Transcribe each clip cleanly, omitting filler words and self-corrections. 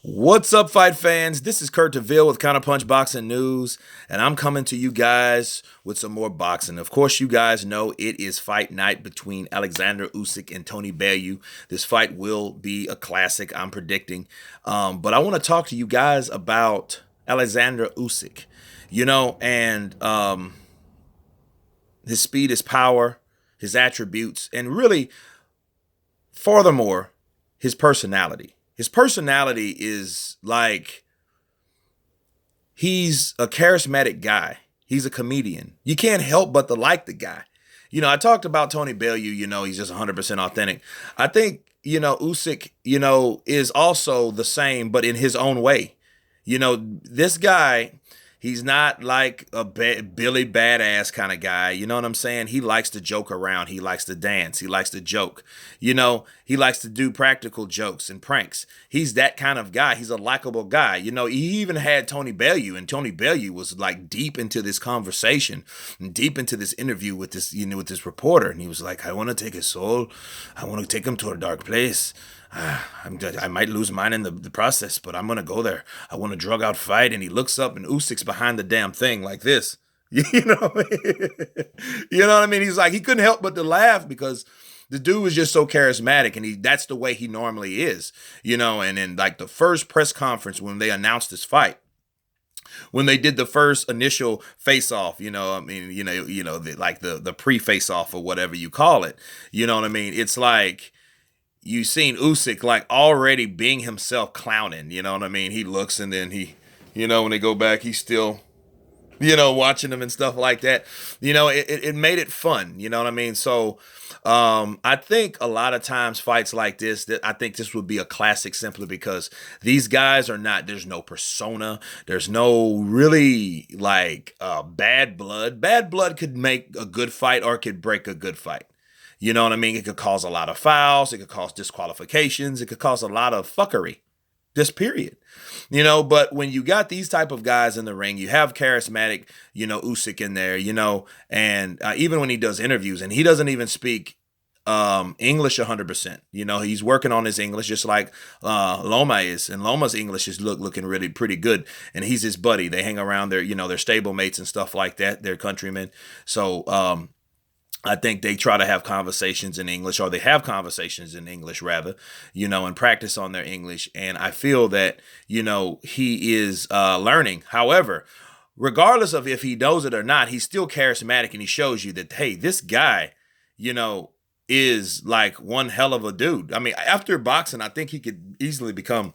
What's up, fight fans? This is Kurt DeVille with Counterpunch Boxing News, and I'm coming to you guys with some more boxing. Of course, you guys know it is fight night between Alexandra Usyk and Tony Bellew. This fight will be a classic, I'm predicting. But I want to talk to you guys about Alexandra Usyk. And his speed, his power, his attributes, and really, furthermore, his personality. His personality is like he's a charismatic guy. He's a comedian. You can't help but to like the guy. I talked about Tony Bellew, he's just 100% authentic. I think, Usyk, is also the same, but in his own way. This guy, he's not like a Billy Badass kind of guy. You know what I'm saying? He likes to joke around. He likes to dance. He likes to joke. He likes to do practical jokes and pranks. He's that kind of guy. He's a likable guy. He even had Tony Bellew, and Tony Bellew was like deep into this conversation, and deep into this interview with this reporter. And he was like, I want to take his soul. I want to take him to a dark place. I might lose mine in the process, but I'm going to go there. I want a drug out fight. And he looks up and Usyk's behind the damn thing like this. You know what I mean? You know what I mean? He's like, he couldn't help but to laugh because the dude was just so charismatic, and that's the way he normally is, and in like the first press conference when they announced this fight, when they did the first initial face off, the pre face off or whatever you call it, you know what I mean? It's like, you seen Usyk like already being himself clowning, you know what I mean? He looks and then he, when they go back, he's still, watching them and stuff like that. It made it fun, you know what I mean? So I think a lot of times fights like this, that I think this would be a classic simply because these guys are not, there's no persona. There's no really like bad blood. Bad blood could make a good fight or it could break a good fight. You know what I mean? It could cause a lot of fouls. It could cause disqualifications. It could cause a lot of fuckery. Just period. But when you got these type of guys in the ring, you have charismatic, Usyk in there, and even when he does interviews, and he doesn't even speak English 100%. He's working on his English just like Loma is, and Loma's English is looking really pretty good. And he's his buddy. They hang around their, their stable mates and stuff like that. They're countrymen. So I think they try to have conversations in English, or they have conversations in English rather, and practice on their English. And I feel that, he is learning. However, regardless of if he knows it or not, he's still charismatic, and he shows you that, hey, this guy, is like one hell of a dude. I mean, after boxing, I think he could easily become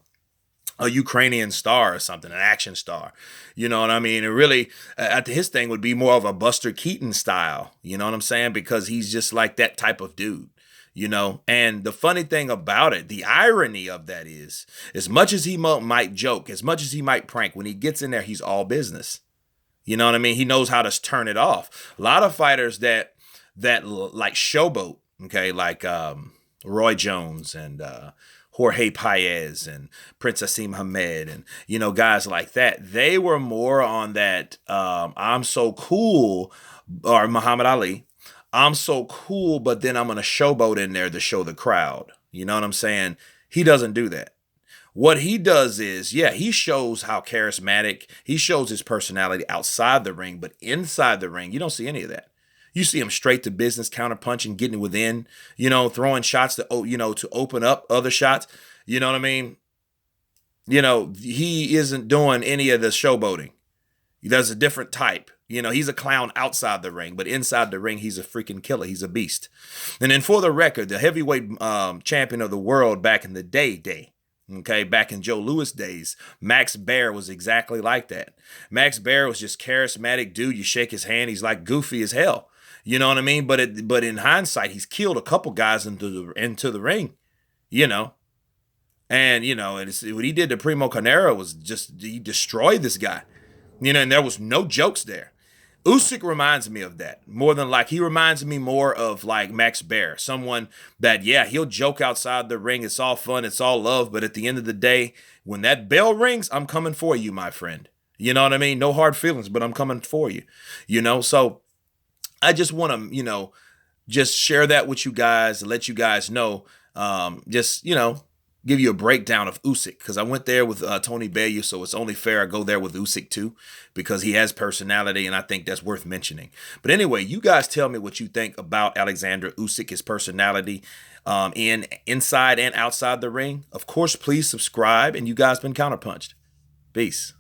a Ukrainian star or something, an action star. You know what I mean? And really, his thing would be more of a Buster Keaton style. You know what I'm saying? Because he's just like that type of dude. And the funny thing about it, the irony of that is, as much as he might joke, as much as he might prank, when he gets in there, he's all business. You know what I mean? He knows how to turn it off. A lot of fighters that like showboat, okay, like Roy Jones and Jorge Paez and Prince Asim Hamed and, guys like that, they were more on that I'm so cool, or Muhammad Ali, I'm so cool, but then I'm going to showboat in there to show the crowd. You know what I'm saying? He doesn't do that. What he does is, yeah, he shows how charismatic, he shows his personality outside the ring, but inside the ring, you don't see any of that. You see him straight to business, counterpunching, getting within, throwing shots to open up other shots. You know what I mean? He isn't doing any of the showboating. He does a different type. He's a clown outside the ring, but inside the ring, he's a freaking killer. He's a beast. And then for the record, the heavyweight champion of the world back in the day, okay, back in Joe Louis days, Max Baer was exactly like that. Max Baer was just charismatic dude. You shake his hand, he's like goofy as hell. You know what I mean? But in hindsight, he's killed a couple guys into the ring, And, what he did to Primo Carnera was just, he destroyed this guy, and there was no jokes there. Usyk reminds me of that more than like, he reminds me more of like Max Baer, someone that, yeah, he'll joke outside the ring. It's all fun. It's all love. But at the end of the day, when that bell rings, I'm coming for you, my friend. You know what I mean? No hard feelings, but I'm coming for you, so I just want to, just share that with you guys, let you guys know, just, give you a breakdown of Usyk because I went there with Tony Bellew, so it's only fair I go there with Usyk too because he has personality, and I think that's worth mentioning. But anyway, you guys tell me what you think about Alexandra Usyk, his personality, inside and outside the ring. Of course, please subscribe, and you guys been counterpunched. Peace.